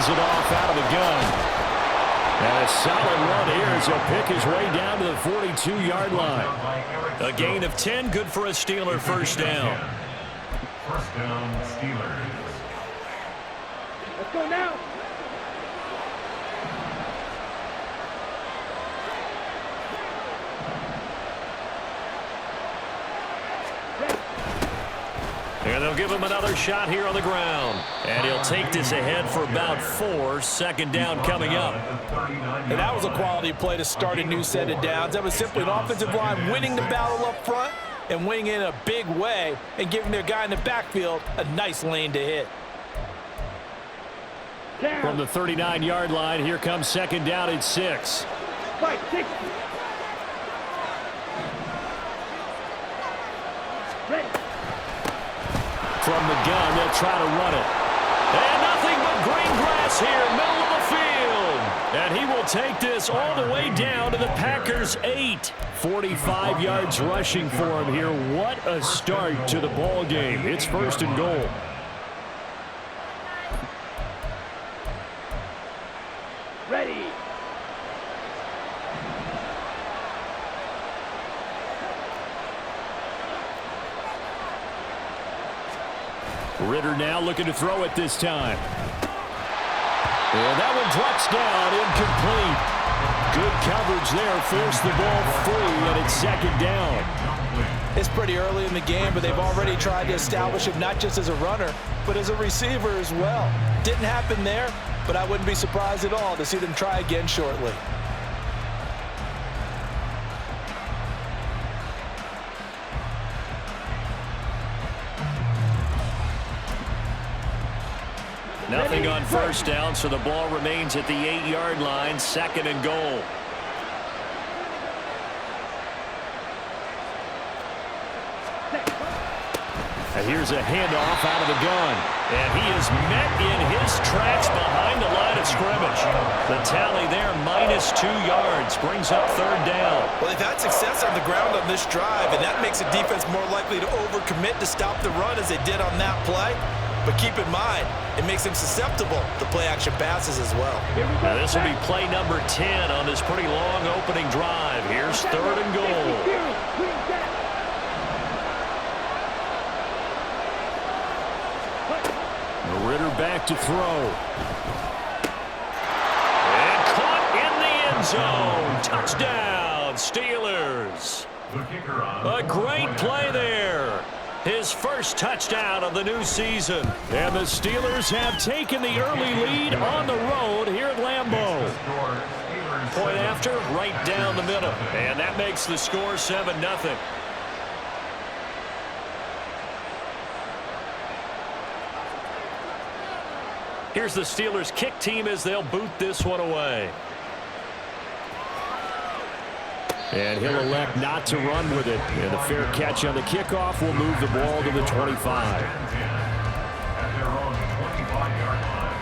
hands it off out of the gun. And a solid run here as he'll pick his way down to the 42-yard line. A gain of 10, good for a Steeler first down. First down, Steelers. Let's go now. And they'll give him another shot here on the ground. And he'll take this ahead for about 4. Second down coming up. And that was a quality play to start a new set of downs. That was simply an offensive line winning the battle up front and winning in a big way and giving their guy in the backfield a nice lane to hit. From the 39-yard line, here comes second down at 6. Fight, 6. Ready. From the gun, they'll try to run it. And nothing but green grass here, middle of the field. And he will take this all the way down to the Packers' 8. 45 yards rushing for him here. What a start to the ball game. It's first and goal. Ready. Ritter now looking to throw it this time. And that one drops down, incomplete. Good coverage there, forced the ball free, and it's second down. It's pretty early in the game, but they've already tried to establish him not just as a runner, but as a receiver as well. Didn't happen there, but I wouldn't be surprised at all to see them try again shortly. Nothing on first down, so the ball remains at the 8-yard line, second and goal. And here's a handoff out of the gun. And he is met in his tracks behind the line of scrimmage. The tally there, -2 yards, brings up third down. Well, they've had success on the ground on this drive, and that makes a defense more likely to overcommit to stop the run as they did on that play. But keep in mind, it makes them susceptible to play-action passes as well. Now this will be play number 10 on this pretty long opening drive. Here's third and goal. Ritter back to throw. And caught in the end zone. Touchdown, Steelers. A great play there. His first touchdown of the new season. And the Steelers have taken the early lead on the road here at Lambeau. Point after, right down the middle. And that makes the score 7-0. Here's the Steelers kick team as they'll boot this one away. And he'll elect not to run with it. And the fair catch on the kickoff will move the ball to the 25. At their own 25-yard line.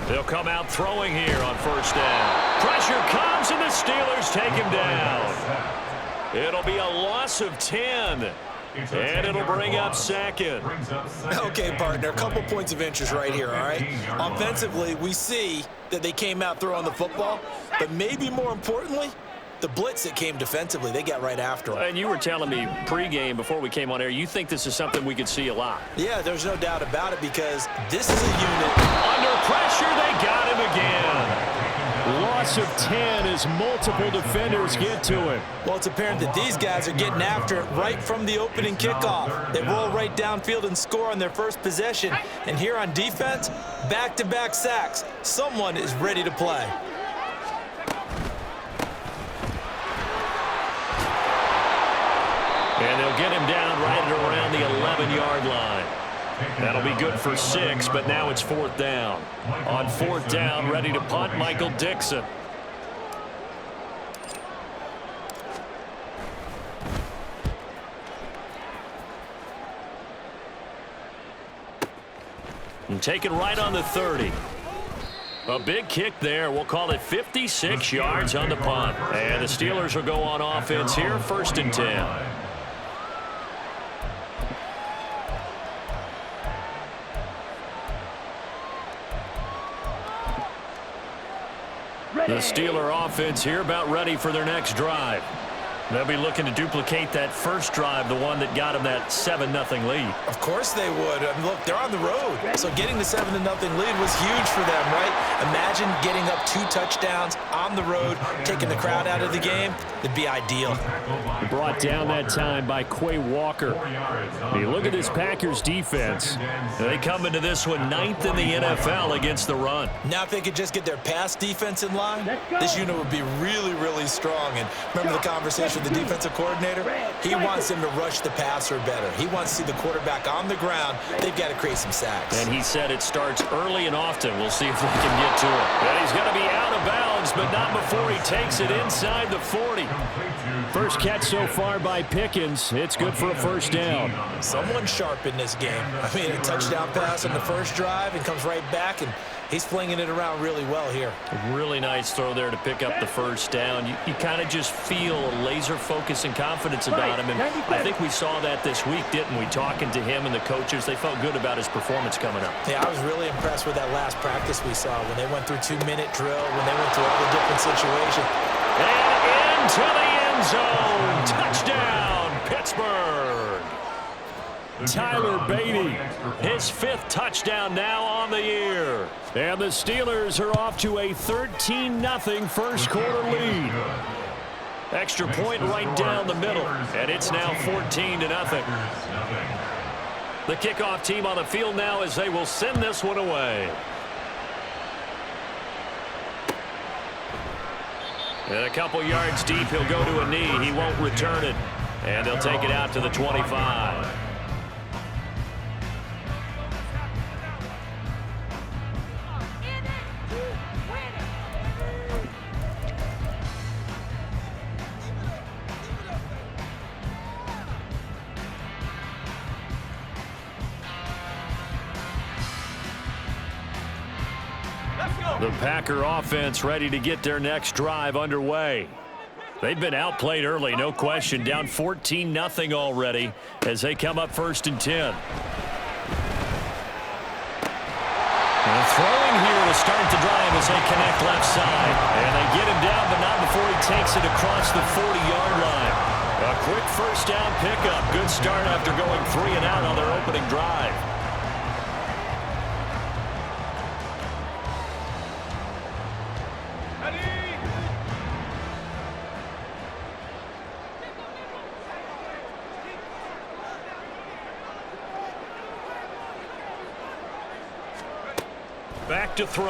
They'll come out throwing here on first down. Pressure comes, and the Steelers take him down. It'll be a loss of 10. And it'll bring up second. Okay, partner, a couple points of interest right here, all right? Offensively, we see that they came out throwing the football, but maybe more importantly, the blitz that came defensively, they got right after him. And you were telling me pregame before we came on air, you think this is something we could see a lot. Yeah, there's no doubt about it because this is a unit. Under pressure, they got him again. Loss of 10 as multiple defenders get to him. Well, it's apparent that these guys are getting after it right from the opening kickoff. They roll right downfield and score on their first possession. And here on defense, back-to-back sacks. Someone is ready to play. And they'll get him down right at around the 11-yard line. That'll be good for 6, but now it's 4th down. On 4th down, ready to punt, Michael Dixon. And taken right on the 30. A big kick there. We'll call it 56 yards on the punt. And the Steelers will go on offense here, 1st and 10. The Steeler offense here about ready for their next drive. They'll be looking to duplicate that first drive, the one that got them that 7-0 lead. Of course they would. I mean, look, they're on the road. So getting the 7-0 lead was huge for them, right? Imagine getting up 2 touchdowns on the road, taking the crowd out of the game. It'd be ideal. Brought down that time by Quay Walker. You look at this Packers defense. They come into this one 9th in the NFL against the run. Now if they could just get their pass defense in line, this unit would be really, really strong. And remember the conversation with the defensive coordinator? He wants them to rush the passer better. He wants to see the quarterback on the ground. They've got to create some sacks. And he said it starts early and often. We'll see if we can get to it. And he's going to be out of bounds, but not before he takes it inside the 40. First catch so far by Pickens. It's good for a 1st down. Someone sharp in this game. I mean, a touchdown pass on the first drive and comes right back, and he's flinging it around really well here. A really nice throw there to pick up the 1st down. You kind of just feel a laser focus and confidence about him, and I think we saw that this week, didn't we? Talking to him and the coaches, they felt good about his performance coming up. Yeah, I was really impressed with that last practice we saw when they went through 2-minute drill, when they went through all the different situations. And into the end zone. Touchdown, Pittsburgh. Tyler Beatty, his 5th touchdown now on the year. And the Steelers are off to a 13-0 first quarter lead. Extra point right down the middle, and it's now 14-0. The kickoff team on the field now as they will send this one away. And a couple yards deep, he'll go to a knee. He won't return it, and they'll take it out to the 25. The Packer offense ready to get their next drive underway. They've been outplayed early, no question, down 14-0 already as they come up 1st and 10. And throwing here to start the drive as they connect left side. And they get him down, but not before he takes it across the 40-yard line. A quick 1st down pickup. Good start after going 3 and out on their opening drive. Back to throw.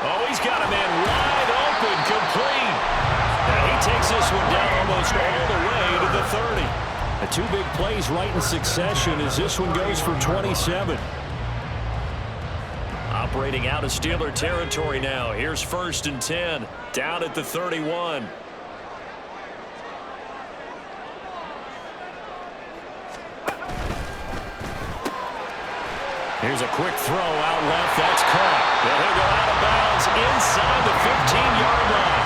Oh, he's got a man wide open, complete. And he takes this one down almost all the way to the 30. The 2 big plays right in succession as this one goes for 27. Operating out of Steeler territory now. Here's 1st and 10, down at the 31. Here's a quick throw out left. That's caught. And he'll go out of bounds inside the 15-yard line.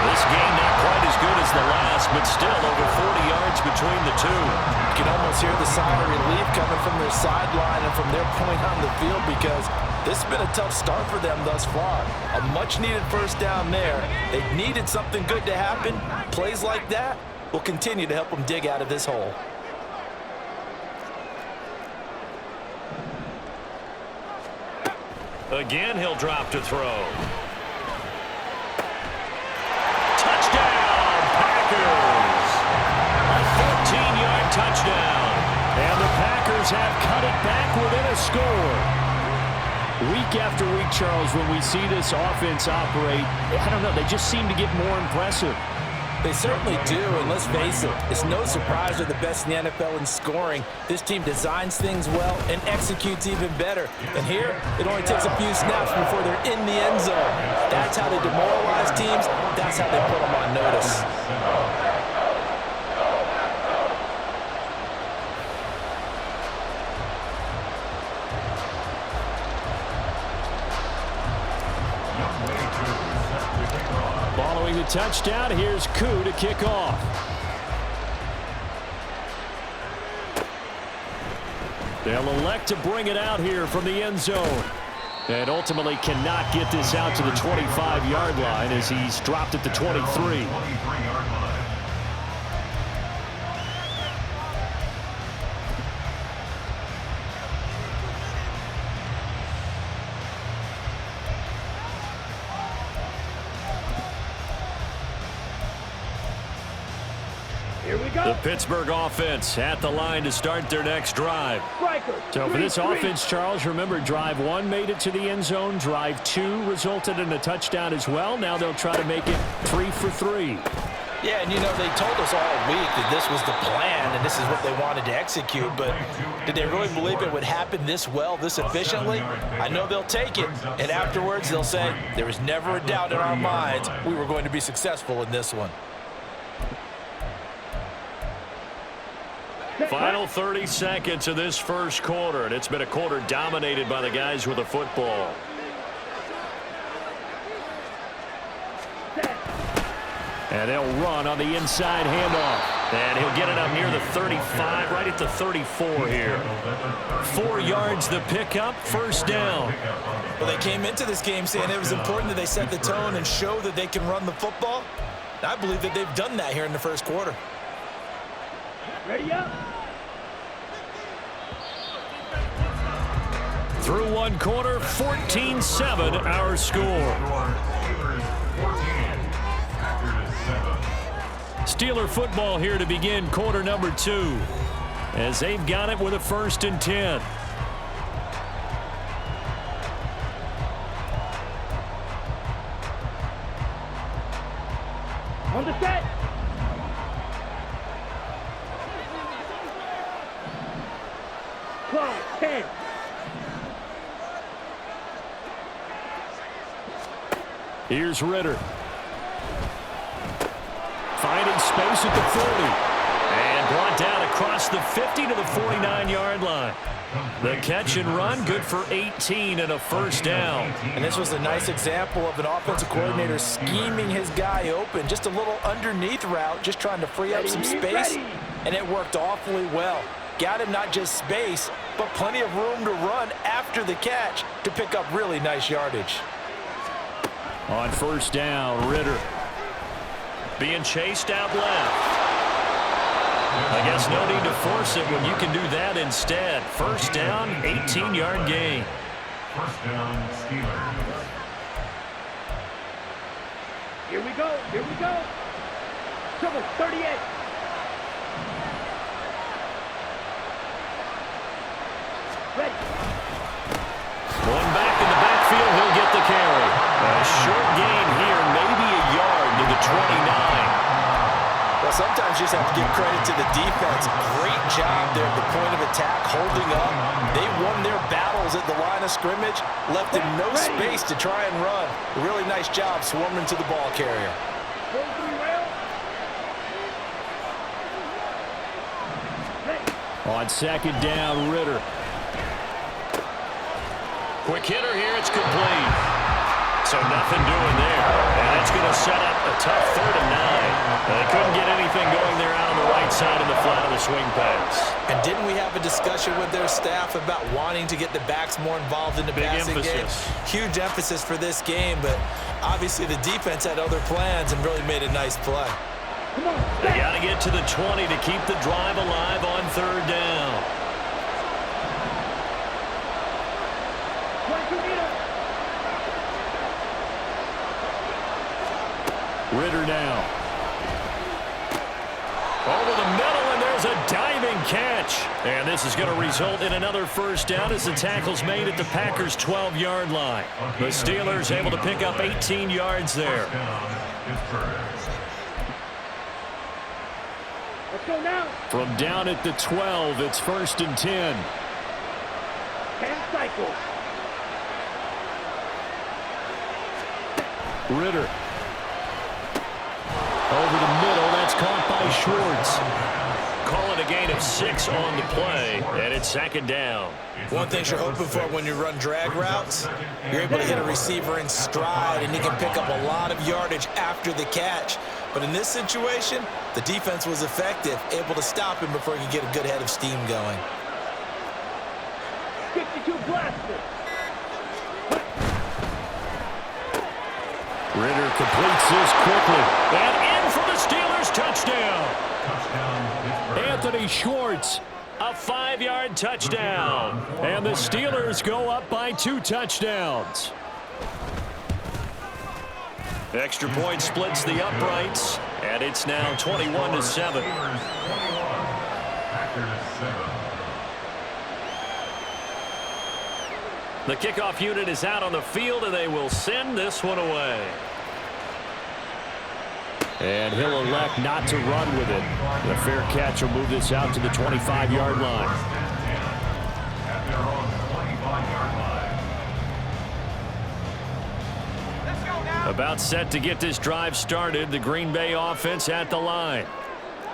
This game not quite as good as the last, but still over 40 yards between the two. You can almost hear the sigh of relief coming from their sideline and from their point on the field because this has been a tough start for them thus far. A much-needed 1st down there. They've needed something good to happen. Plays like that will continue to help them dig out of this hole. Again, he'll drop to throw. Touchdown, Packers! A 14-yard touchdown. And the Packers have cut it back within a score. Week after week, Charles, when we see this offense operate, I don't know, they just seem to get more impressive. They certainly do, and let's face it, it's no surprise they're the best in the NFL in scoring. This team designs things well and executes even better. And here, it only takes a few snaps before they're in the end zone. That's how they demoralize teams. That's how they put them on notice. Following the touchdown, here's Koo to kick off. They'll elect to bring it out here from the end zone. And ultimately cannot get this out to the 25-yard line as he's dropped at the 23. Here we go. The Pittsburgh offense at the line to start their next drive. So for this offense, Charles, remember drive 1 made it to the end zone. Drive 2 resulted in a touchdown as well. Now they'll try to make it 3 for 3. Yeah, and you know, they told us all week that this was the plan and this is what they wanted to execute, but did they really believe it would happen this well, this efficiently? I know they'll take it, and afterwards they'll say, there was never a doubt in our minds we were going to be successful in this one. Final 30 seconds of this first quarter, and it's been a quarter dominated by the guys with the football. And they'll run on the inside handoff. And he'll get it up near the 35, right at the 34 here. 4 yards the pickup, first down. Well, they came into this game saying it was important that they set the tone and show that they can run the football. I believe that they've done that here in the first quarter. Ready up. Through one quarter, 14-7 our score. Steeler football here to begin quarter number 2 as they've got it with a 1st and 10. On the set. Clock 10. Here's Ritter. Finding space at the 40. And brought down across the 50 to the 49-yard line. The catch and run, good for 18 and a first down. And this was a nice example of an offensive coordinator scheming his guy open. Just a little underneath route, just trying to free up some space. And it worked awfully well. Got him not just space, but plenty of room to run after the catch to pick up really nice yardage. On first down, Ritter being chased out left. I guess no need to force it when you can do that instead. First down, 18-yard gain. First down, Steelers. Here we go. Here we go. Trouble 38. Ready. One back in the backfield, he'll get the carry. A short gain here, maybe a yard to the 29. Well, sometimes you just have to give credit to the defense. Great job there at the point of attack, holding up. They won their battles at the line of scrimmage, left them no space to try and run. A really nice job swarming to the ball carrier. On second down, Ritter. Quick hitter here, it's complete. So nothing doing there. And it's going to set up a tough 3rd and 9. They couldn't get anything going there out on the right side of the flat of the swing pass. And didn't we have a discussion with their staff about wanting to get the backs more involved in the passing game? Huge emphasis for this game, but obviously the defense had other plans and really made a nice play. They got to get to the 20 to keep the drive alive on 3rd down. Ritter now. Over the middle, and there's a diving catch. And this is going to result in another first down as the tackle's made at the Packers' 12-yard line. The Steelers able to pick up 18 yards there. go now. From down at the 12, it's 1st and 10. 10 cycles. Ritter. Over the middle, that's caught by Schwartz. Call it a gain of 6 on the play, and it's 2nd down. One thing you're hoping for when you run drag routes, you're able to hit a receiver in stride, and he can pick up a lot of yardage after the catch. But in this situation, the defense was effective, able to stop him before he could get a good head of steam going. 52 blaster. Ritter completes this quickly. And in for the Steelers, touchdown. Anthony Schwartz, a 5-yard touchdown. And the Steelers go up by 2 touchdowns. Extra point splits the uprights, and it's now 21-7. The kickoff unit is out on the field, and they will send this one away. And he'll elect not to run with it. The fair catch will move this out to the 25-yard line. At their own 25-yard line. About set to get this drive started, the Green Bay offense at the line.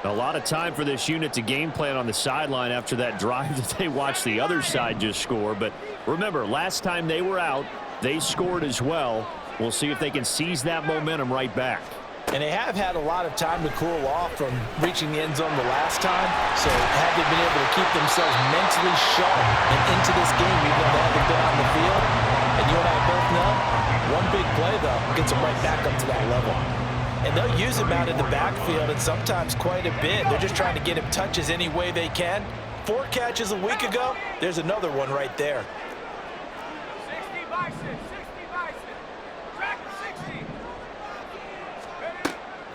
A lot of time for this unit to game plan on the sideline after that drive that they watched the other side just score. But remember, last time they were out, they scored as well. We'll see if they can seize that momentum right back. And they have had a lot of time to cool off from reaching the end zone the last time. So had they been able to keep themselves mentally sharp and into this game, even though they haven't been on the field, and you and I both know, one big play, though, gets them right back up to that level. And they'll use him out in the backfield, and sometimes quite a bit. They're just trying to get him touches any way they can. 4 catches a week ago, there's another one right there. 60 bison, 60 bison. Track 60.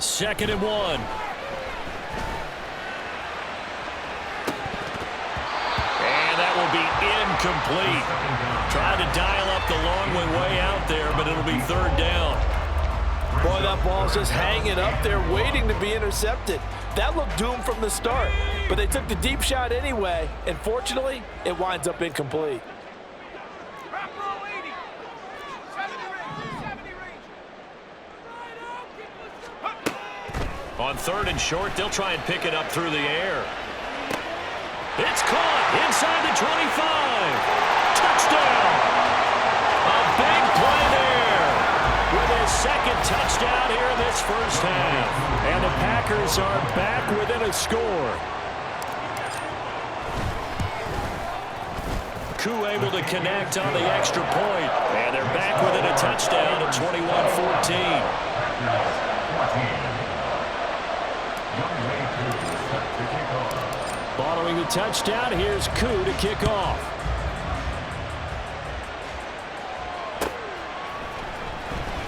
2nd and 1. And that will be incomplete. Tried to dial up the long way out there, but it'll be 3rd down. Boy, that ball's just hanging up there waiting to be intercepted. That looked doomed from the start, but they took the deep shot anyway, and fortunately, it winds up incomplete. Rock roll 80. 70 range. On 3rd and short, they'll try and pick it up through the air. It's caught inside the 25. Touchdown! A big play there with his 2nd touchdown here in this first half. And the Packers are back within a score. Koo able to connect on the extra point. And they're back within a touchdown at 21-14. Following the touchdown, here's Koo to kick off.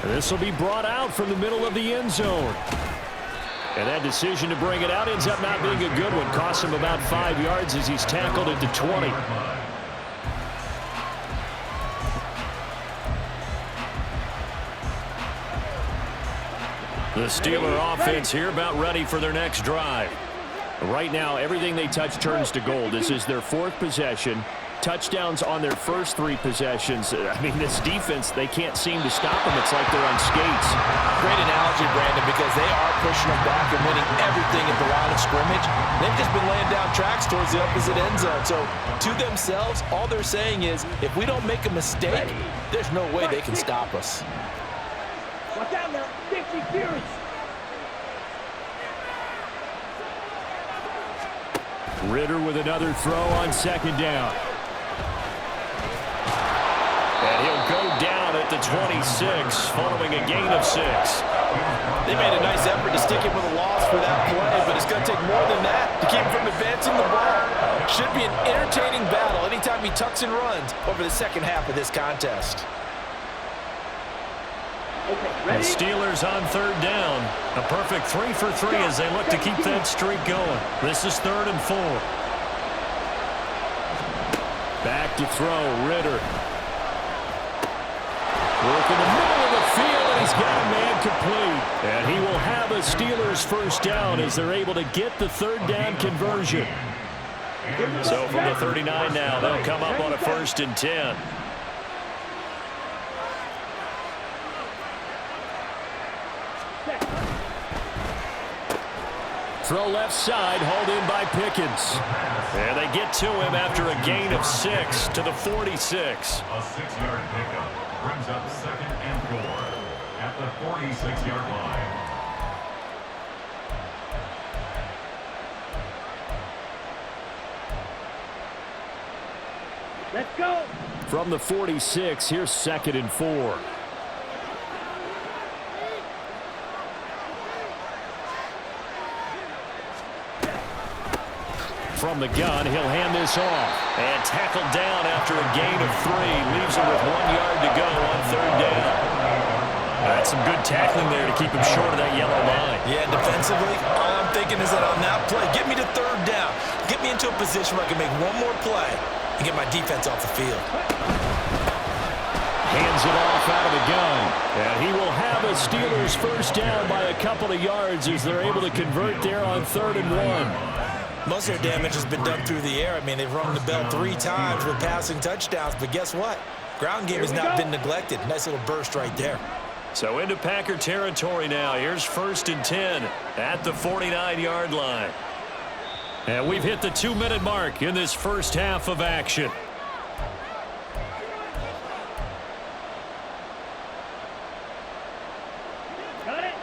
This will be brought out from the middle of the end zone. And that decision to bring it out ends up not being a good one. Costs him about 5 yards as he's tackled at the 20. The Steeler offense here about ready for their next drive. Right now, everything they touch turns to gold. This is their 4th possession. Touchdowns on their first 3 possessions. I mean, this defense, they can't seem to stop them. It's like they're on skates. Great analogy, Brandon, because they are pushing them back and winning everything at the line of scrimmage. They've just been laying down tracks towards the opposite end zone. So, to themselves, all they're saying is, if we don't make a mistake, there's no way they can stop us. Watch out now. 50 Fury. Ritter with another throw on 2nd down. And he'll go down at the 26 following a gain of 6. They made a nice effort to stick him with a loss for that play, but it's going to take more than that to keep him from advancing the ball. Should be an entertaining battle anytime he tucks and runs over the second half of this contest. Okay, The Steelers on 3rd down. A perfect 3 for 3 as they look to keep that streak going. This is 3rd and 4. Back to throw, Ritter. Work in the middle of the field, and he's got a man incomplete. And he will have a Steelers first down as they're able to get the third down conversion. So from the 39 now, they'll come up on a 1st and 10. Throw left side, hauled in by Pickens. And they get to him after a gain of 6 to the 46. A 6-yard pickup brings up 2nd and 4 at the 46-yard line. Let's go. From the 46, here's 2nd and 4. From the gun, he'll hand this off. And tackled down after a gain of 3. Leaves him with 1 yard to go on 3rd down. That's some good tackling there to keep him short of that yellow line. Yeah, defensively, all I'm thinking is that on that play, get me to 3rd down. Get me into a position where I can make one more play and get my defense off the field. Hands it off out of the gun. And he will have a Steelers first down by a couple of yards as they're able to convert there on 3rd and 1. Most of their damage has been done through the air. I mean, they've rung the bell 3 times with passing touchdowns, but guess what? Ground game has not been neglected. Nice little burst right there. So into Packer territory now. Here's 1st and 10 at the 49-yard line. And we've hit the 2-minute mark in this first half of action. Got it.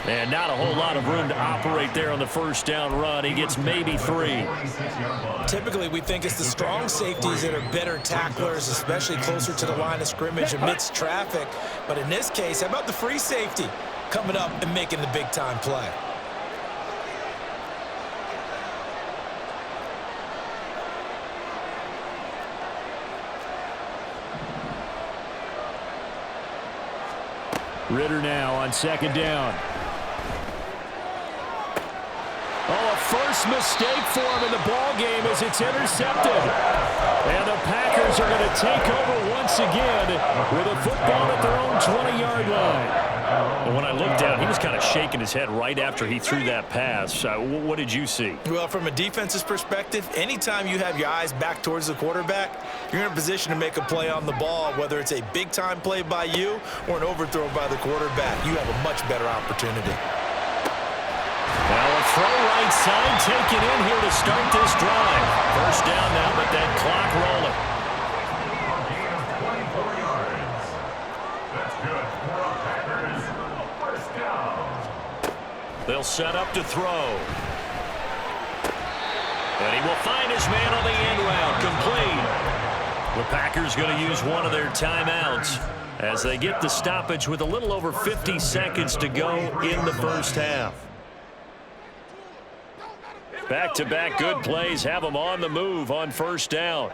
And not a whole lot of room to operate there on the first down run. He gets maybe 3. Typically, we think it's the strong safeties that are better tacklers, especially closer to the line of scrimmage amidst traffic. But in this case, how about the free safety coming up and making the big-time play? Ritter now on 2nd down. Oh, a first mistake for him in the ball game as it's intercepted. And the Packers are going to take over once again with a football at their own 20-yard line. And when I looked down, he was kind of shaking his head right after he threw that pass. What did you see? Well, from a defense's perspective, anytime you have your eyes back towards the quarterback, you're in a position to make a play on the ball, whether it's a big-time play by you or an overthrow by the quarterback. You have a much better opportunity. Now a throw right side taken in here to start this drive. First down now, but that clock rolling. A gain of 24 yards. That's good for the Packers. First down. They'll set up to throw. And he will find his man on the end route, complete. The Packers going to use one of their timeouts as they get the stoppage with a little over 50 seconds to go in the first half. Back-to-back good plays have them on the move on first down.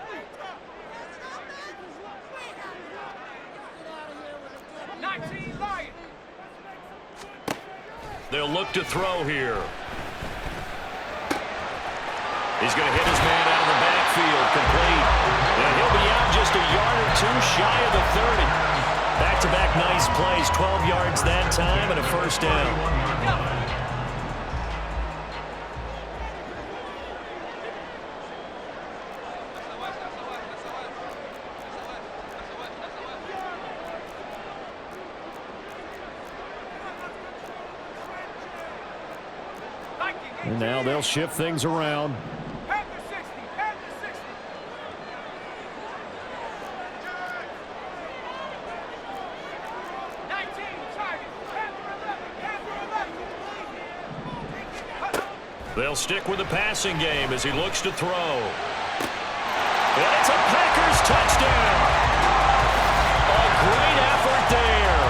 They'll look to throw here. He's going to hit his man out of the backfield, complete. And he'll be out just a yard or 2 shy of the 30. Back-to-back nice plays, 12 yards that time and a first down. And now they'll shift things around. They'll stick with the passing game as he looks to throw. And it's a Packers touchdown. A great effort there.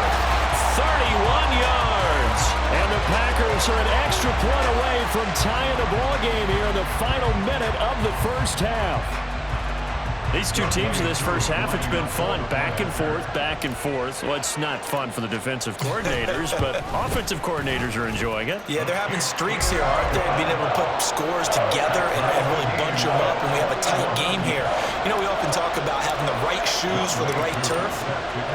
31 yards. And the Packers are an extra point away from tying the ball game here in the final minute of the first half. These two teams in this first half, it's been fun. Back and forth, back and forth. Well, it's not fun for the defensive coordinators, but offensive coordinators are enjoying it. Yeah, they're having streaks here, aren't they? Being able to put scores together and really bunch them up, and we have a tight game here. You know, we often talk about having the right shoes for the right turf.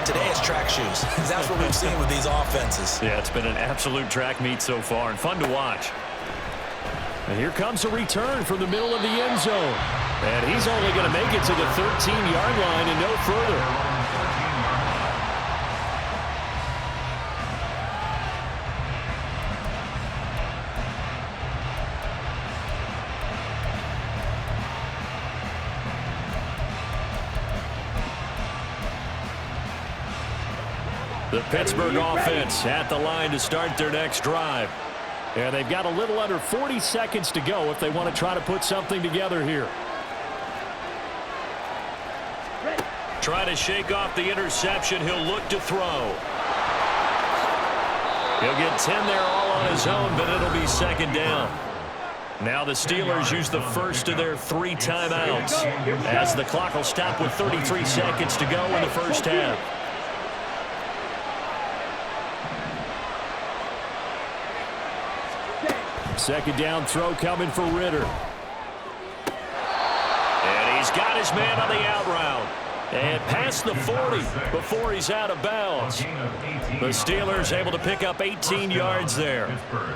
Today it's track shoes. That's what we've seen with these offenses. Yeah, it's been an absolute track meet so far and fun to watch. And here comes a return from the middle of the end zone. And he's only going to make it to the 13-yard line and no further. The Pittsburgh offense at the line to start their next drive. And they've got a little under 40 seconds to go if they want to try to put something together here. Try to shake off the interception. He'll look to throw. He'll get 10 there all on his own, but it'll be second down. Now the Steelers use the first of their 3 timeouts as the clock will stop with 33 seconds to go in the first half. Second down throw coming for Ritter. And he's got his man on the out route. And past the 40 before he's out of bounds. The Steelers able to pick up 18 yards there.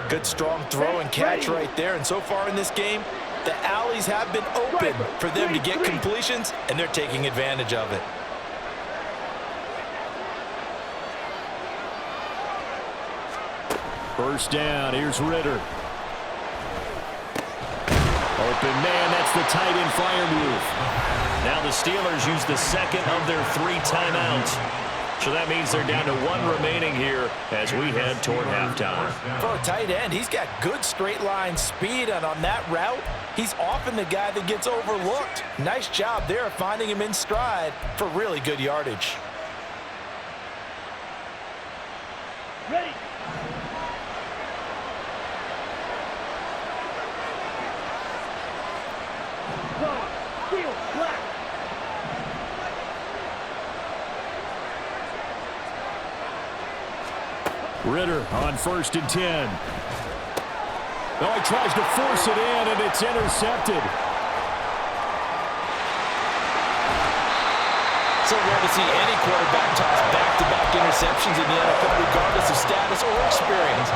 Good strong throw and catch right there. And so far in this game, the alleys have been open for them to get completions, and they're taking advantage of it. First down, here's Ritter. Open man, that's the tight end fire move. Now the Steelers use the second of their 3 timeouts. So that means they're down to 1 remaining here as we head toward halftime. For a tight end, he's got good straight line speed, and on that route, he's often the guy that gets overlooked. Nice job there of finding him in stride for really good yardage. Ready. Ritter on 1st and 10. Oh, he tries to force it in, and it's intercepted. So rare to see any quarterback toss back-to-back interceptions in the NFL, regardless of status or experience.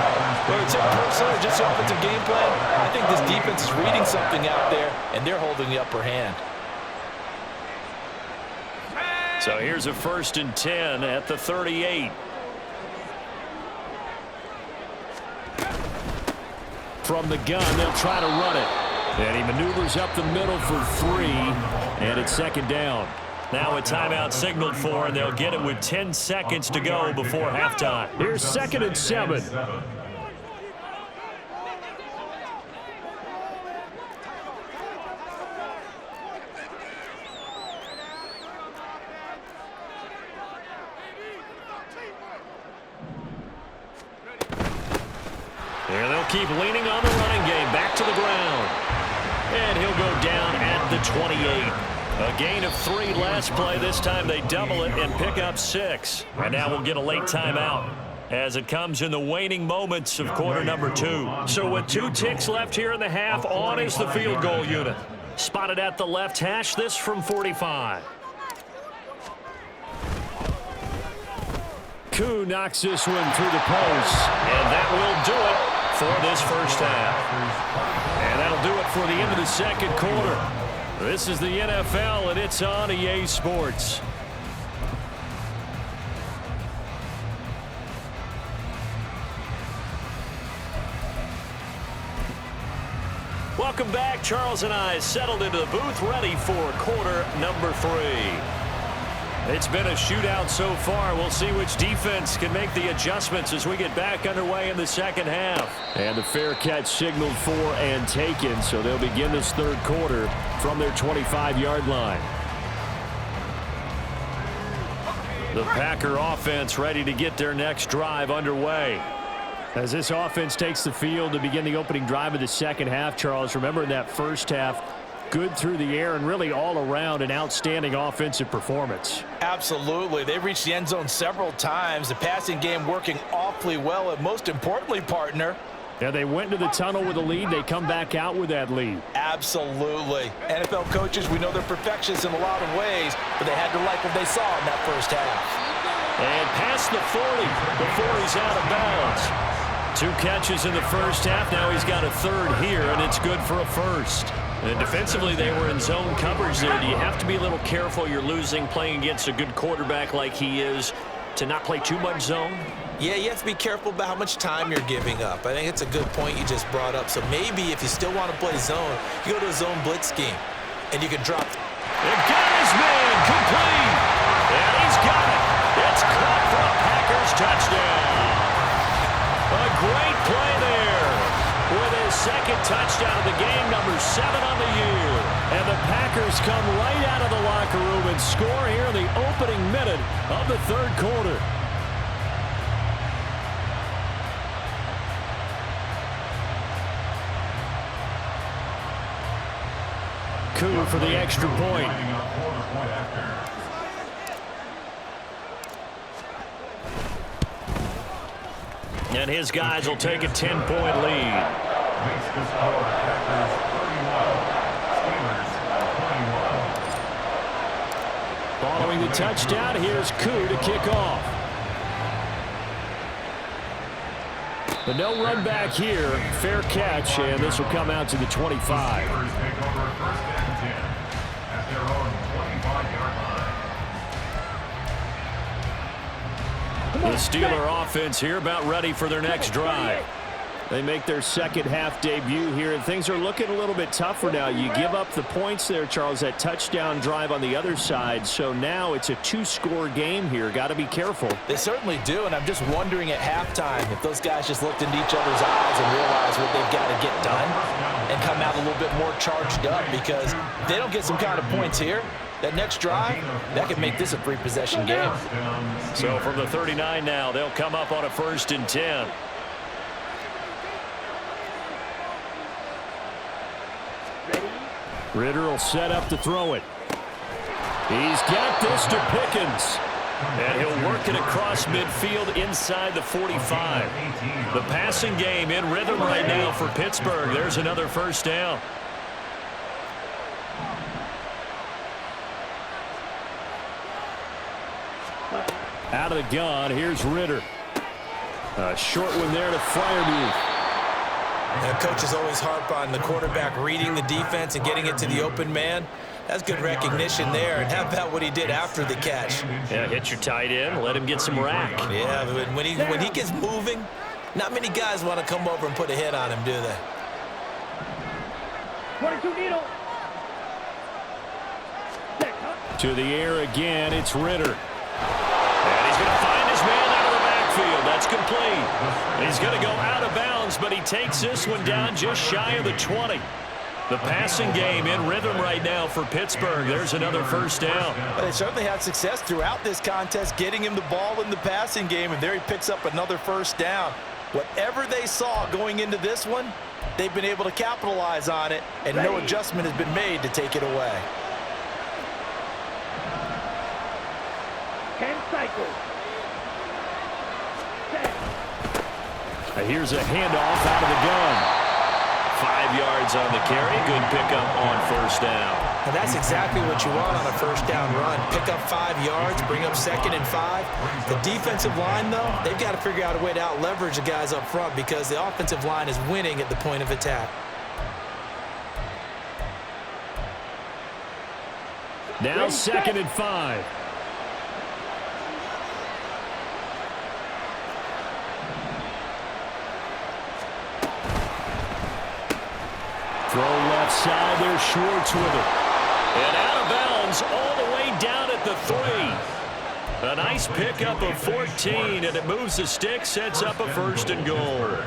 Whether it's personal or just the offensive game plan, I think this defense is reading something out there, and they're holding the upper hand. So here's a 1st and 10 at the 38. From the gun, they'll try to run it. And he maneuvers up the middle for 3, and it's second down. Now a timeout signaled for, and they'll get it with 10 seconds to go before halftime. Here's 2nd and 7. Here they'll keep leaning on the running game. Back to the ground. And he'll go down at the 28. A gain of 3 last play. This time they double it and pick up 6. And now we'll get a late timeout as it comes in the waning moments of quarter number 2. So with 2 ticks left here in the half, on is the field goal unit. Spotted at the left hash, this from 45. Koo knocks this one through the post. And that will do it for this first half. And that'll do it for the end of the second quarter. This is the NFL, and it's on EA Sports. Welcome back. Charles and I settled into the booth, ready for quarter number 3. It's been a shootout so far. We'll see which defense can make the adjustments as we get back underway in the second half. And the fair catch signaled for and taken, so they'll begin this third quarter from their 25-yard line. The Packer offense ready to get their next drive underway. As this offense takes the field to begin the opening drive of the second half, Charles, remember in that first half, good through the air and really all around an outstanding offensive performance. Absolutely. They reached the end zone several times. The passing game working awfully well, and most importantly, partner, Yeah, they went to the tunnel with a lead. They come back out with that lead. absolutely. NFL coaches, we know they're perfectionists in a lot of ways, but they had to like what they saw in that first half. And past the 40 before he's out of bounds. 2 catches in the first half. Now he's got a third here, and it's good for a first. And defensively, they were in zone coverage there. Do you have to be a little careful? You're losing playing against a good quarterback like he is to not play too much zone? Yeah, you have to be careful about how much time you're giving up. I think it's a good point you just brought up. So maybe if you still want to play zone, you go to a zone blitz scheme, and you can drop. They got his man complete. And he's got it. It's caught for a Packers touchdown. A great play there. With his second touchdown of the game, number 7 on the year. And the Packers come right out of the locker room and score here in the opening minute of the third quarter. Coup for the extra point. And his guys will take a 10-point lead. Following the touchdown, here's Coup to kick off. But no run back here. Fair catch, and this will come out to the 25. The Steeler offense here about ready for their next drive. They make their second half debut here, and things are looking a little bit tougher now. You give up the points there, Charles, that touchdown drive on the other side. So now it's a 2-score game here. Got to be careful. They certainly do, and I'm just wondering at halftime if those guys just looked into each other's eyes and realized what they've got to get done and come out a little bit more charged up, because if they don't get some kind of points here, that next drive, that could make this a 3-possession game. So from the 39 now, they'll come up on a 1st and 10. Ritter will set up to throw it. He's got this to Pickens. And he'll work it across midfield inside the 45. The passing game in rhythm right now for Pittsburgh. There's another first down. Out of the gun, here's Ritter. A short one there to Freiermuth. And coaches always harp on the quarterback reading the defense and getting it to the open man. That's good recognition there. And how about what he did after the catch? Yeah, hit your tight end, let him get some rack. Yeah, but when he gets moving, not many guys want to come over and put a hit on him, do they? 22 needle. To the air again, it's Ritter. And he's going to find his man out of the backfield. That's complete. He's going to go out of bounds, but he takes this one down just shy of the 20. The passing game in rhythm right now for Pittsburgh. There's another first down. Well, they certainly had success throughout this contest getting him the ball in the passing game, and there he picks up another first down. Whatever they saw going into this one, they've been able to capitalize on it, and no adjustment has been made to take it away. 10 cycles. Here's a handoff out of the gun. 5 yards on the carry. Good pickup on first down. And that's exactly what you want on a first down run. Pick up 5 yards, bring up 2nd and 5. The defensive line, though, they've got to figure out a way to out-leverage the guys up front because the offensive line is winning at the point of attack. Now 2nd and 5. Throw left side, there's Schwartz with it. And out of bounds all the way down at the 3. A nice pickup of 14, and it moves the stick, sets up a 1st and goal.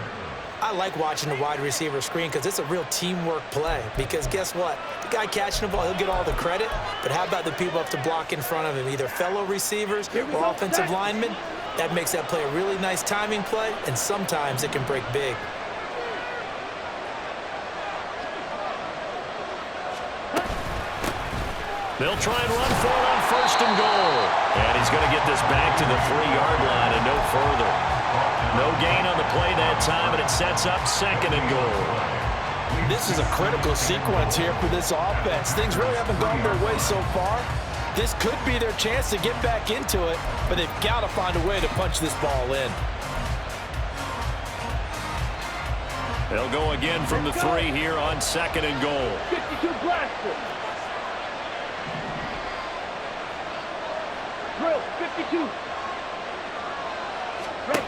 I like watching the wide receiver screen because it's a real teamwork play. Because guess what? The guy catching the ball, he'll get all the credit. But how about the people up to block in front of him, either fellow receivers or offensive linemen? That makes that play a really nice timing play, and sometimes it can break big. They'll try and run for it on 1st and goal. And he's going to get this back to the 3-yard line and no further. No gain on the play that time, and it sets up 2nd and goal. This is a critical sequence here for this offense. Things really haven't gone their way so far. This could be their chance to get back into it, but they've got to find a way to punch this ball in. They'll go again from the 3 here on 2nd and goal. 52 blaster. Drill, 52. Ready.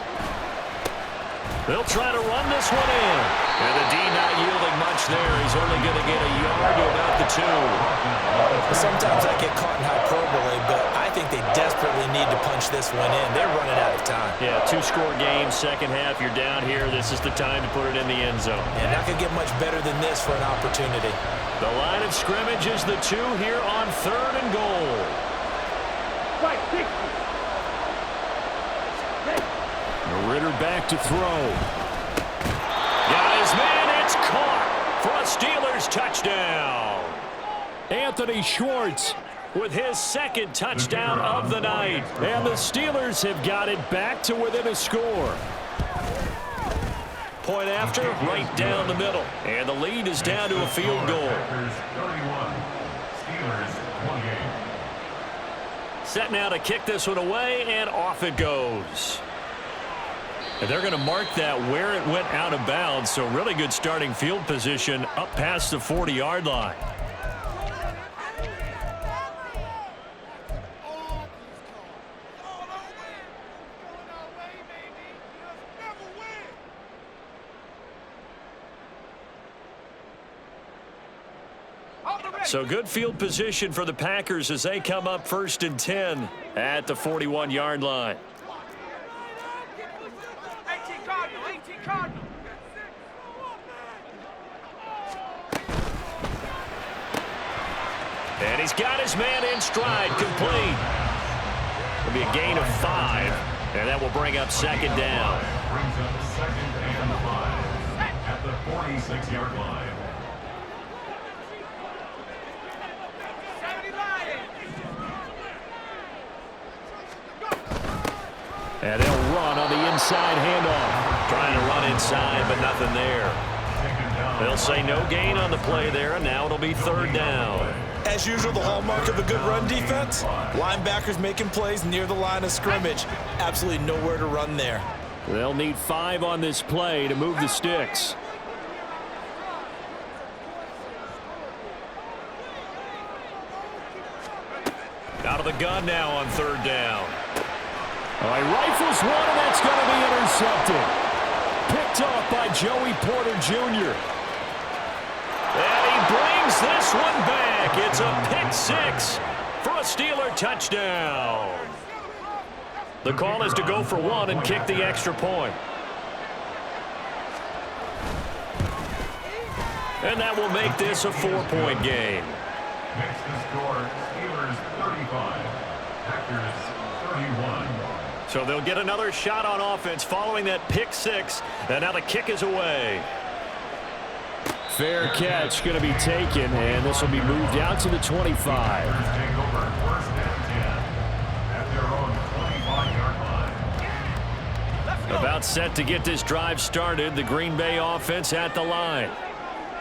They'll try to run this one in. And the D not yielding much there. He's only going to get a yard to about the 2. Sometimes I get caught in hyperbole, but I think they desperately need to punch this one in. They're running out of time. Yeah, 2-score game, second half. You're down here. This is the time to put it in the end zone. And not going to get much better than this for an opportunity. The line of scrimmage is the 2 here on 3rd and goal. Right, 60. Ritter back to throw. Got his man. It's caught for a Steelers touchdown. Anthony Schwartz with his 2nd touchdown of the night. And the Steelers have got it back to within a score. Point after, right down the middle. And the lead is down to a field goal. Set now to kick this one away, and off it goes. And they're going to mark that where it went out of bounds, so really good starting field position up past the 40-yard line. So good field position for the Packers as they come up 1st and 10 at the 41-yard line. 18 Cardinal, 18 Cardinal. And he's got his man in stride, complete. It'll be a gain of 5, and that will bring up 2nd down. Brings up 2nd and 5 at the 46-yard line. And they'll run on the inside handoff. Trying to run inside, but nothing there. They'll say no gain on the play there, and now it'll be 3rd down. As usual, the hallmark of a good run defense, linebackers making plays near the line of scrimmage. Absolutely nowhere to run there. They'll need 5 on this play to move the sticks. Out of the gun now on 3rd down. All right, rifles one, and that's going to be intercepted. Picked off by Joey Porter Jr. And he brings this one back. It's a pick 6 for a Steeler touchdown. The call is to go for 1 and kick the extra point. And that will make this a 4-point game. Next to score, Steelers 35, Packers 31. So they'll get another shot on offense following that pick 6. And now the kick is away. Fair catch going to be taken, and this will be moved out to the 25. Take over 1st and 10 at their own 25-yard line. About set to get this drive started. The Green Bay offense at the line.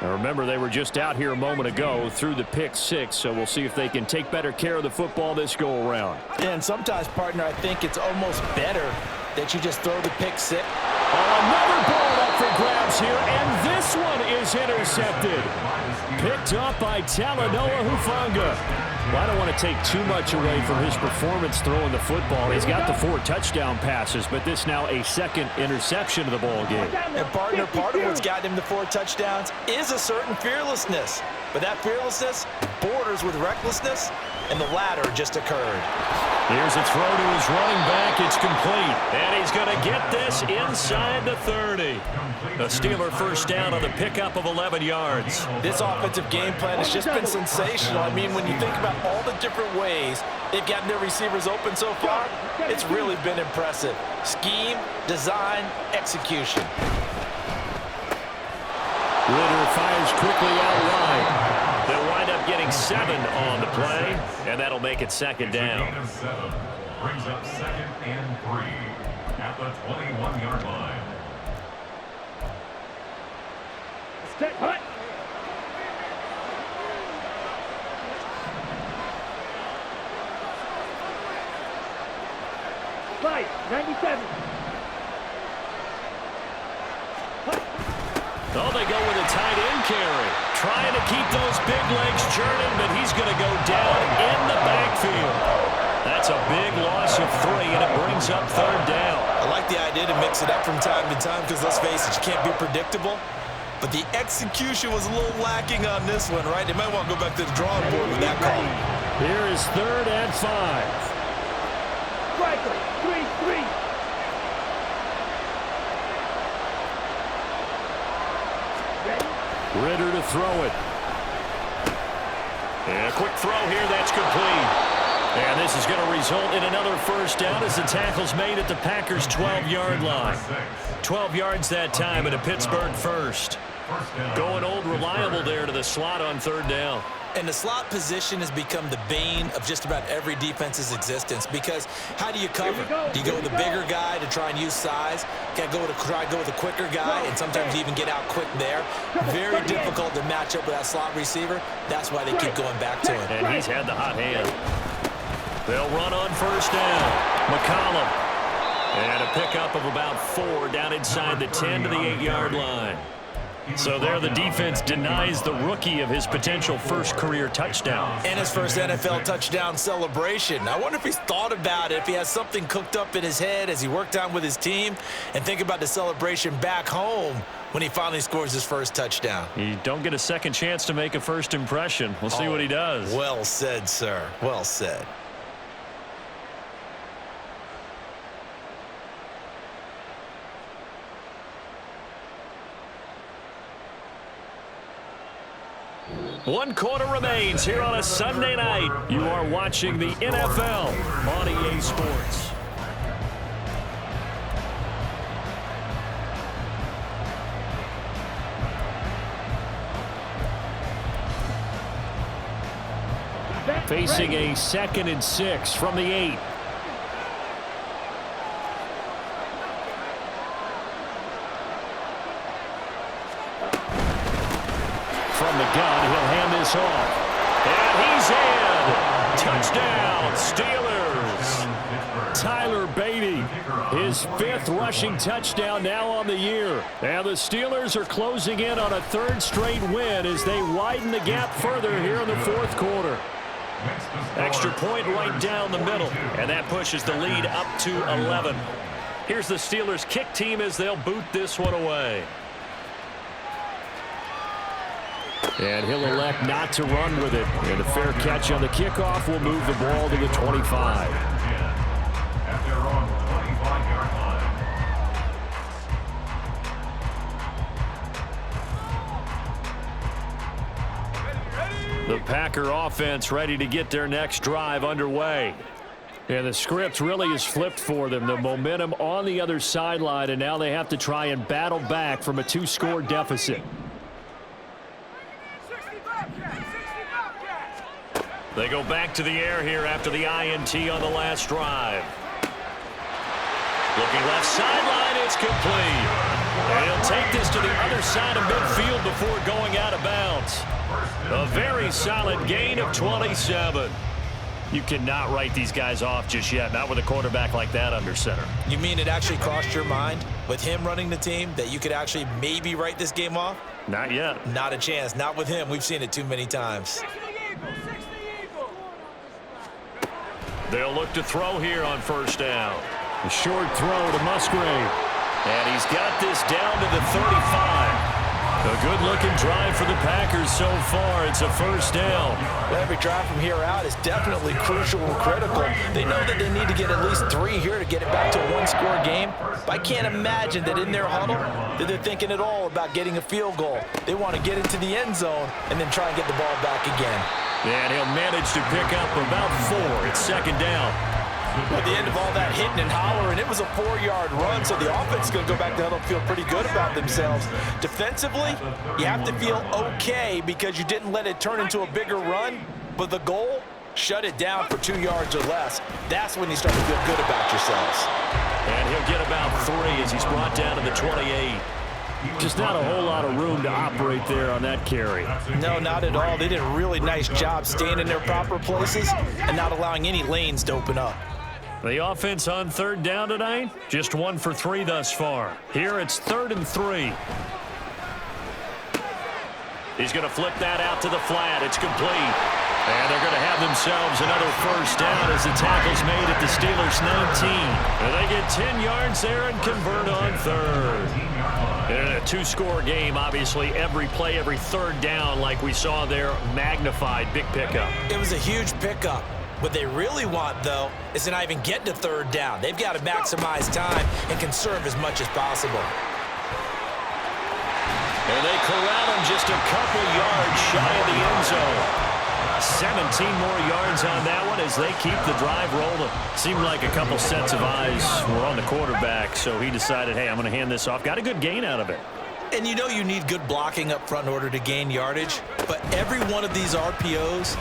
Now remember, they were just out here a moment ago through the pick 6, so we'll see if they can take better care of the football this go-around. And sometimes, partner, I think it's almost better that you just throw the pick 6. Another ball up for grabs here, and this one is intercepted. Picked up by Talanoa Hufanga. Well, I don't want to take too much away from his performance throwing the football. He's got the 4 touchdown passes, but this now a 2nd interception of the ball game. And partner, part of what's gotten him the 4 touchdowns is a certain fearlessness. But that fearlessness borders with recklessness, and the latter just occurred. Here's a throw to his running back. It's complete. And he's going to get this inside the 30. A Steeler first down on the pickup of 11 yards. This offensive game plan has just been sensational. I mean, when you think about all the different ways they've gotten their receivers open so far, it's really been impressive. Scheme, design, execution. Ritter fires quickly out wide. They'll wind up getting gaining 7 on the play, and that'll make it second down. Gain of 7 brings up 2nd and 3 at the 21-yard line. Step hut. Slide, 97. Oh, they go with a tight end carry. Trying to keep those big legs churning, but he's going to go down in the backfield. That's a big loss of 3, and it brings up 3rd down. I like the idea to mix it up from time to time because, let's face it, you can't be predictable. But the execution was a little lacking on this one, right? They might want to go back to the drawing board with that call. Here is 3rd and 5. Striker, 3-3. Ritter to throw it. And a quick throw here, that's complete. And this is going to result in another 1st down as the tackle's made at the Packers' 12-yard line. 12 yards that time and a Pittsburgh 1st. Going old reliable there to the slot on 3rd down. And the slot position has become the bane of just about every defense's existence because how do you cover? Do you go with a bigger guy to try and use size? Try to go with a quicker guy, and sometimes you even get out quick there. Very difficult to match up with that slot receiver. That's why they keep going back to him. And he's had the hot hand. They'll run on 1st down. McCollum. And a pickup of about 4 down inside the 10 to the 8-yard line. So there the defense denies the rookie of his potential 1st career touchdown. And his first NFL touchdown celebration. I wonder if he's thought about it, if he has something cooked up in his head as he worked on with his team, and think about the celebration back home when he finally scores his 1st touchdown. You don't get a second chance to make a 1st impression. We'll see what he does. Well said, sir. Well said. One quarter remains here on a Sunday night. You are watching the NFL on EA Sports. Facing a 2nd and 6 from the 8. From the gun, he'll hand this off. And he's in. Touchdown, Steelers. Tyler Beatty, his 5th rushing touchdown now on the year. And the Steelers are closing in on a 3rd straight win as they widen the gap further here in the 4th quarter. Extra point right down the middle, and that pushes the lead up to 11. Here's the Steelers kick team as they'll boot this one away. And he'll elect not to run with it. And a fair catch on the kickoff will move the ball to the 25. At their own 25-yard line. The Packer offense ready to get their next drive underway. And the script really is flipped for them. The momentum on the other sideline, and now they have to try and battle back from a 2-score deficit. They go back to the air here after the INT on the last drive. Looking left sideline, it's complete. And he'll take this to the other side of midfield before going out of bounds. A very solid gain of 27. You cannot write these guys off just yet, not with a quarterback like that under center. You mean it actually crossed your mind with him running the team that you could actually maybe write this game off? Not yet. Not a chance. Not with him. We've seen it too many times. They'll look to throw here on 1st down. A short throw to Musgrave. And he's got this down to the 35. A good-looking drive for the Packers so far. It's a 1st down. Well, every drive from here out is definitely crucial and critical. They know that they need to get at least 3 here to get it back to a 1-score game. But I can't imagine that in their huddle that they're thinking at all about getting a field goal. They want to get into the end zone and then try and get the ball back again. And he'll manage to pick up about 4. It's 2nd down. At the end of all that hitting and hollering, it was a 4-yard run, so the offense is going to go back to huddle and feel pretty good about themselves. Defensively, you have to feel okay because you didn't let it turn into a bigger run, but the goal, shut it down for 2 yards or less. That's when you start to feel good about yourselves. And he'll get about 3 as he's brought down to the 28. Just not a whole lot of room to operate there on that carry. No, not at all. They did a really nice job staying in their proper places and not allowing any lanes to open up. The offense on 3rd down tonight, just 1 for 3 thus far. Here it's 3rd and 3. He's going to flip that out to the flat. It's complete. And they're going to have themselves another 1st down as the tackle's made at the Steelers' 19. And they get 10 yards there and convert on 3rd. In a 2-score game, obviously, every play, every 3rd down, like we saw there, magnified. Big pickup. It was a huge pickup. What they really want, though, is to not even get to 3rd down. They've got to maximize time and conserve as much as possible. And they corral him just a couple yards shy of the end zone. 17 more yards on that one as they keep the drive rolling. Seemed like a couple sets of eyes were on the quarterback, so he decided, hey, I'm going to hand this off. Got a good gain out of it. And you know you need good blocking up front in order to gain yardage, but every one of these RPOs.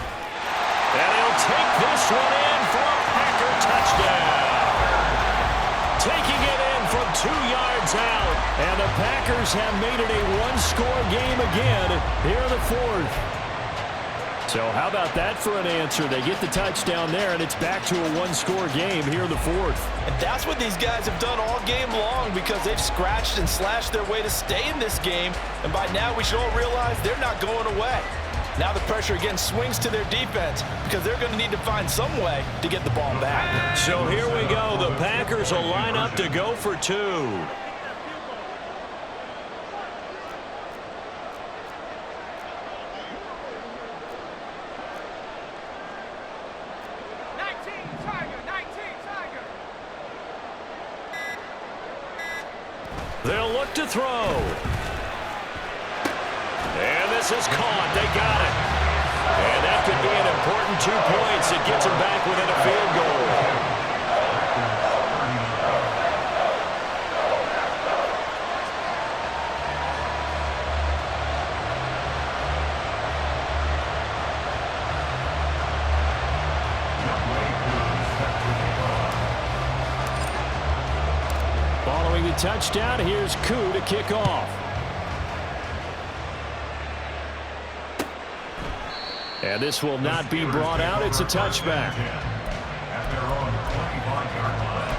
And he'll take this one in for a Packer touchdown. Taking it in from 2 yards out. And the Packers have made it a 1-score game again here in the 4th. So how about that for an answer? They get the touchdown there, and it's back to a 1-score game here in the 4th. And that's what these guys have done all game long because they've scratched and slashed their way to stay in this game. And by now we should all realize they're not going away. Now the pressure again swings to their defense because they're going to need to find some way to get the ball back. So here we go. The Packers will line up to go for 2. They'll look to throw. And this is caught. They got it. And that could be an important 2 points. It gets them back within a field goal. Following the touchdown, here's Koo to kick off. And this will not be brought out. It's a touchback. At their own 25-yard line.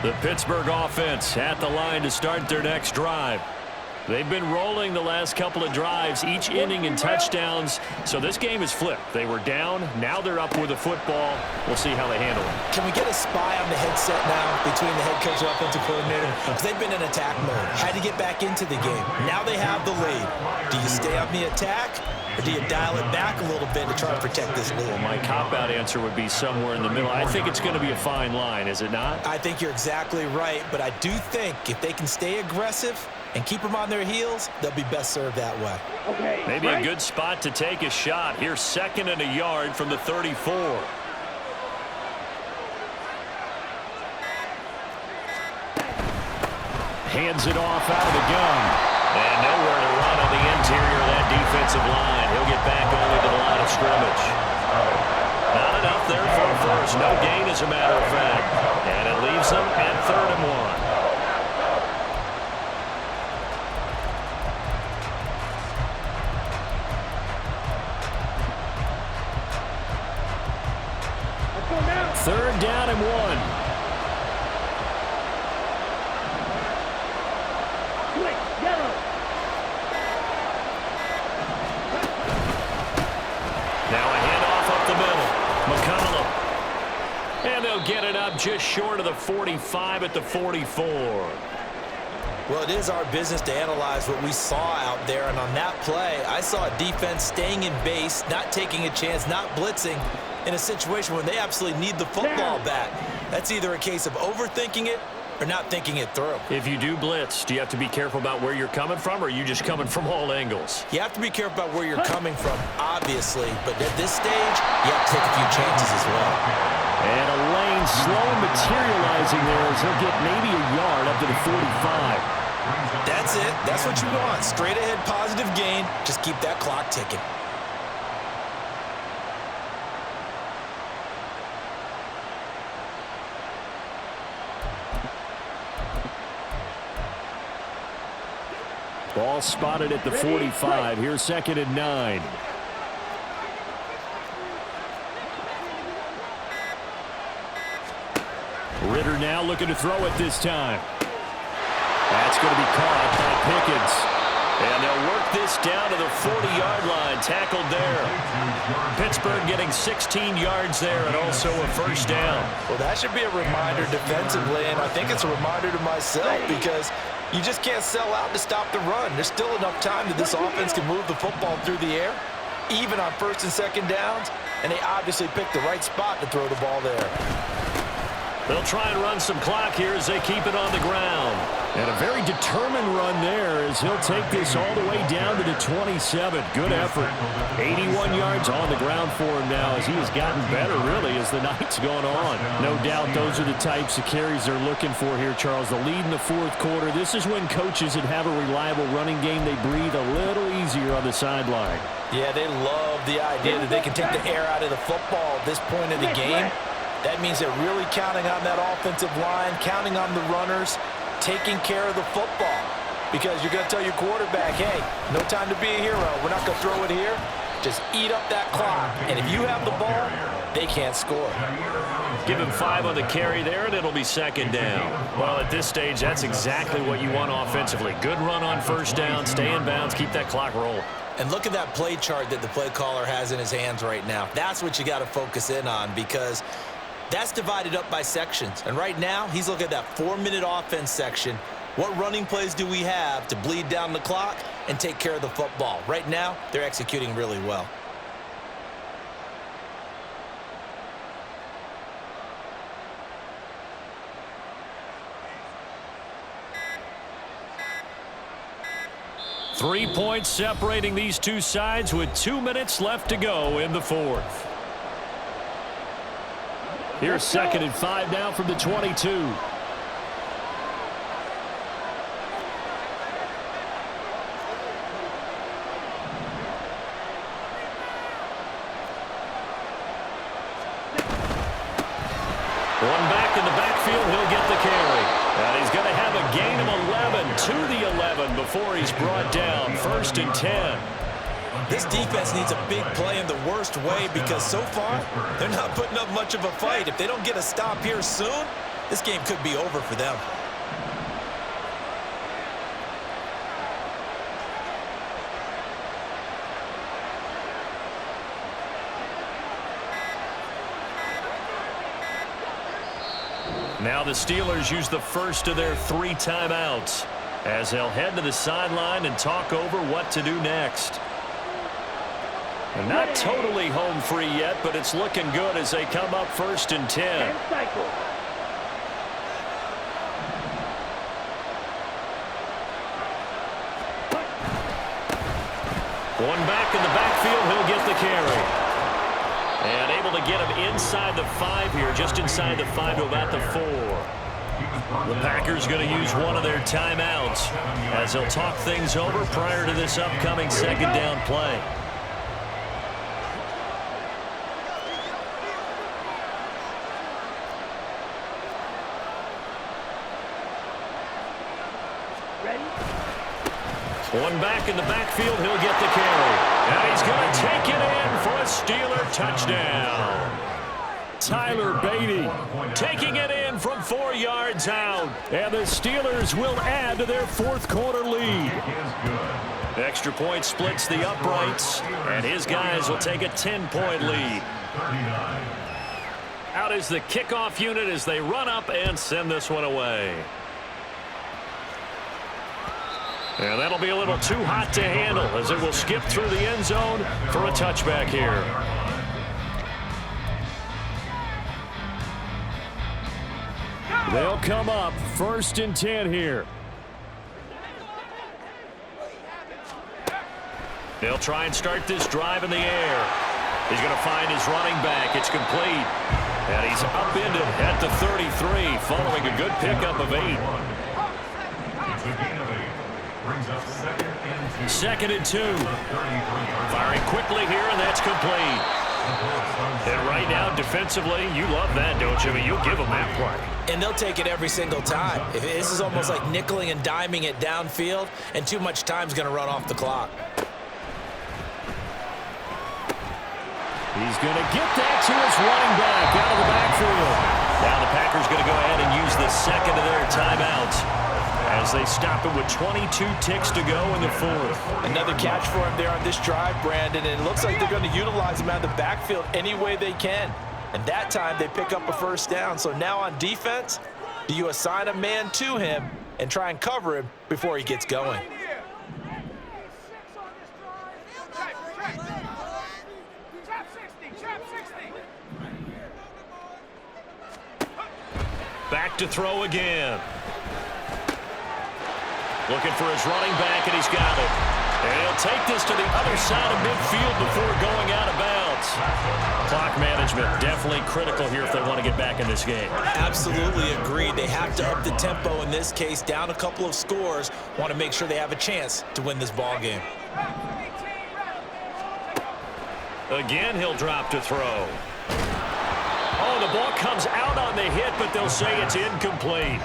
The Pittsburgh offense at the line to start their next drive. They've been rolling the last couple of drives, each inning in touchdowns. So this game is flipped. They were down. Now they're up with the football. We'll see how they handle it. Can we get a spy on the headset now between the head coach and offensive coordinator? Because they've been in attack mode. Had to get back into the game. Now they have the lead. Do you stay on the attack? Or do you dial it back a little bit to try to protect this lead? Well, my cop-out answer would be somewhere in the middle. I think it's going to be a fine line, is it not? I think you're exactly right, but I do think if they can stay aggressive and keep them on their heels, they'll be best served that way. Okay. Maybe a good spot to take a shot. Here's 2nd and a yard from the 34. Hands it off out of the gun. And nowhere to run on the interior of that defensive line. He'll get back only to the line of scrimmage. Not enough there for a first. No gain, as a matter of fact. And it leaves them at 3rd and 1. Third down and 1. Yellow. Now a handoff up the middle. McCollum. And they'll get it up just short of the 45 at the 44. Well, it is our business to analyze what we saw out there, and on that play, I saw a defense staying in base, not taking a chance, not blitzing in a situation where they absolutely need the football back. That's either a case of overthinking it or not thinking it through. If you do blitz, do you have to be careful about where you're coming from, or are you just coming from all angles? You have to be careful about where you're coming from, obviously, but at this stage, you have to take a few chances as well. And a lane slow materializing there as he'll get maybe a yard up to the 45. That's it. That's what you want. Straight ahead positive gain. Just keep that clock ticking. Ball spotted at the 45. Here's 2nd and 9. Ritter now looking to throw it this time. That's going to be caught by Pickens. And they'll work this down to the 40-yard line. Tackled there. Pittsburgh getting 16 yards there and also a first down. Well, that should be a reminder defensively, and I think it's a reminder to myself because you just can't sell out to stop the run. There's still enough time that this offense can move the football through the air, even on 1st and 2nd downs, and they obviously picked the right spot to throw the ball there. They'll try and run some clock here as they keep it on the ground. And a very determined run there as he'll take this all the way down to the 27. Good effort. 81 yards on the ground for him now as he has gotten better, really, as the night's gone on. No doubt those are the types of carries they're looking for here, Charles. The lead in the 4th quarter. This is when coaches that have a reliable running game, they breathe a little easier on the sideline. Yeah, they love the idea that they can take the air out of the football at this point in the game. That means they're really counting on that offensive line, counting on the runners, taking care of the football. Because you're going to tell your quarterback, hey, no time to be a hero. We're not going to throw it here. Just eat up that clock. And if you have the ball, they can't score. Give him 5 on the carry there, and it'll be 2nd down. Well, at this stage, that's exactly what you want offensively. Good run on 1st down, stay in bounds, keep that clock rolling. And look at that play chart that the play caller has in his hands right now. That's what you got to focus in on because that's divided up by sections. And right now, he's looking at that 4-minute offense section. What running plays do we have to bleed down the clock and take care of the football? Right now, they're executing really well. Three points separating these two sides with 2 minutes left to go in the 4th. Here's 2nd and 5 now from the 22. One back in the backfield, he'll get the carry. And he's going to have a gain of 11 to the 11 before he's brought down. 1st and 10. This defense needs a big play in the worst way because so far, they're not putting up much of a fight. If they don't get a stop here soon, this game could be over for them. Now the Steelers use the first of their 3 timeouts as they'll head to the sideline and talk over what to do next. And not totally home free yet, but it's looking good as they come up 1st and 10. One back in the backfield, he'll get the carry. And able to get him inside the 5 here, just inside the 5 to about the 4. The Packers going to use one of their timeouts as they'll talk things over prior to this upcoming 2nd down play. One back in the backfield, he'll get the carry. And he's going to take it in for a Steeler touchdown. Tyler Beatty taking it in from 4 yards out. And the Steelers will add to their 4th quarter lead. Extra point splits the uprights, and his guys will take a 10-point lead. Out is the kickoff unit as they run up and send this one away. And that'll be a little too hot to handle as it will skip through the end zone for a touchback here. They'll come up 1st and 10 here. They'll try and start this drive in the air. He's going to find his running back. It's complete. And he's upended at the 33 following a good pickup of 8. It's a gain of 8. Brings up 2nd and 2. Firing quickly here, and that's complete. And right now, defensively, you love that, don't you? I mean, you'll give them that play. And they'll take it every single time. This is almost like nickeling and diming it downfield, and too much time's going to run off the clock. He's going to get that to his running back out of the backfield. Now the Packers going to go ahead and use the second of their timeouts as they stop it with 22 ticks to go in the 4th. Another catch for him there on this drive, Brandon, and it looks like they're going to utilize him out of the backfield any way they can. And that time they pick up a 1st down. So now on defense, do you assign a man to him and try and cover him before he gets going? Back to throw again. Looking for his running back, and he's got it. And he'll take this to the other side of midfield before going out of bounds. Clock management definitely critical here if they want to get back in this game. Absolutely agreed. They have to up the tempo in this case, down a couple of scores. Want to make sure they have a chance to win this ball game. Again, he'll drop to throw. Oh, the ball comes out on the hit, but they'll say it's incomplete.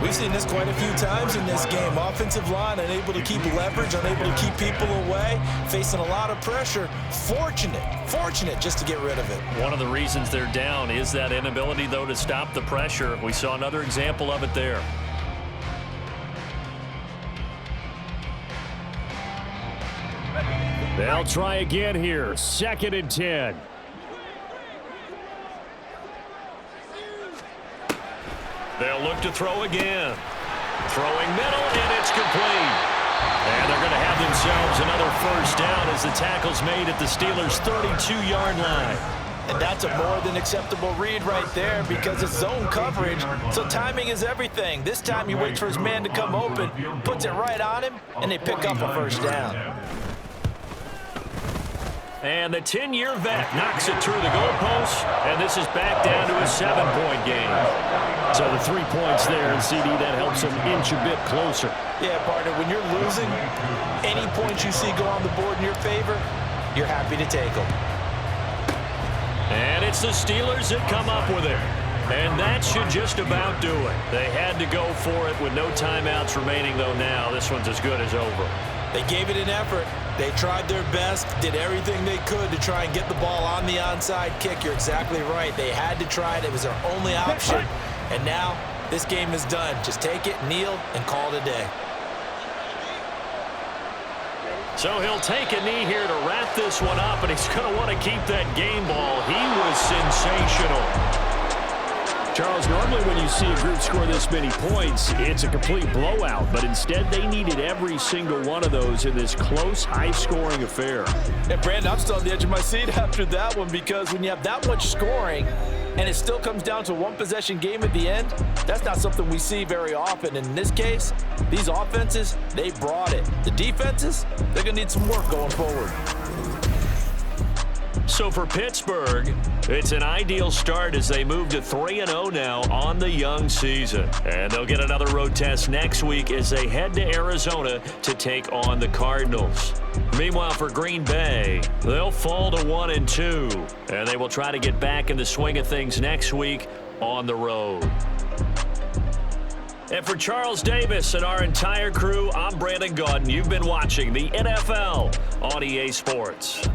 We've seen this quite a few times in this game. Offensive line unable to keep leverage, unable to keep people away, facing a lot of pressure. Fortunate just to get rid of it. One of the reasons they're down is that inability, though, to stop the pressure. We saw another example of it there. They'll try again here. 2nd and 10. They'll look to throw again. Throwing middle, and it's complete. And they're going to have themselves another 1st down as the tackle's made at the Steelers' 32-yard line. And that's a more than acceptable read right there because it's zone coverage, so timing is everything. This time he waits for his man to come open, puts it right on him, and they pick up a 1st down. And the 10-year vet knocks it through the goalpost, and this is back down to a 7-point game. So the 3 points there, and CD, that helps them inch a bit closer. Yeah, partner, when you're losing, any points you see go on the board in your favor, you're happy to take them. And it's the Steelers that come up with it. And that should just about do it. They had to go for it with no timeouts remaining, though now this one's as good as over. They gave it an effort. They tried their best, did everything they could to try and get the ball on the onside kick. You're exactly right. They had to try it. It was their only option. And now this game is done. Just take it, kneel, and call it a day. So he'll take a knee here to wrap this one up, and he's going to want to keep that game ball. He was sensational. Charles, normally when you see a group score this many points, it's a complete blowout. But instead, they needed every single one of those in this close, high-scoring affair. And Brandon, I'm still on the edge of my seat after that one because when you have that much scoring and it still comes down to a one-possession game at the end, that's not something we see very often. And in this case, these offenses, they brought it. The defenses, they're going to need some work going forward. So for Pittsburgh, it's an ideal start as they move to 3-0 now on the young season. And they'll get another road test next week as they head to Arizona to take on the Cardinals. Meanwhile, for Green Bay, they'll fall to 1-2, and they will try to get back in the swing of things next week on the road. And for Charles Davis and our entire crew, I'm Brandon Gaudin. You've been watching the NFL on EA Sports.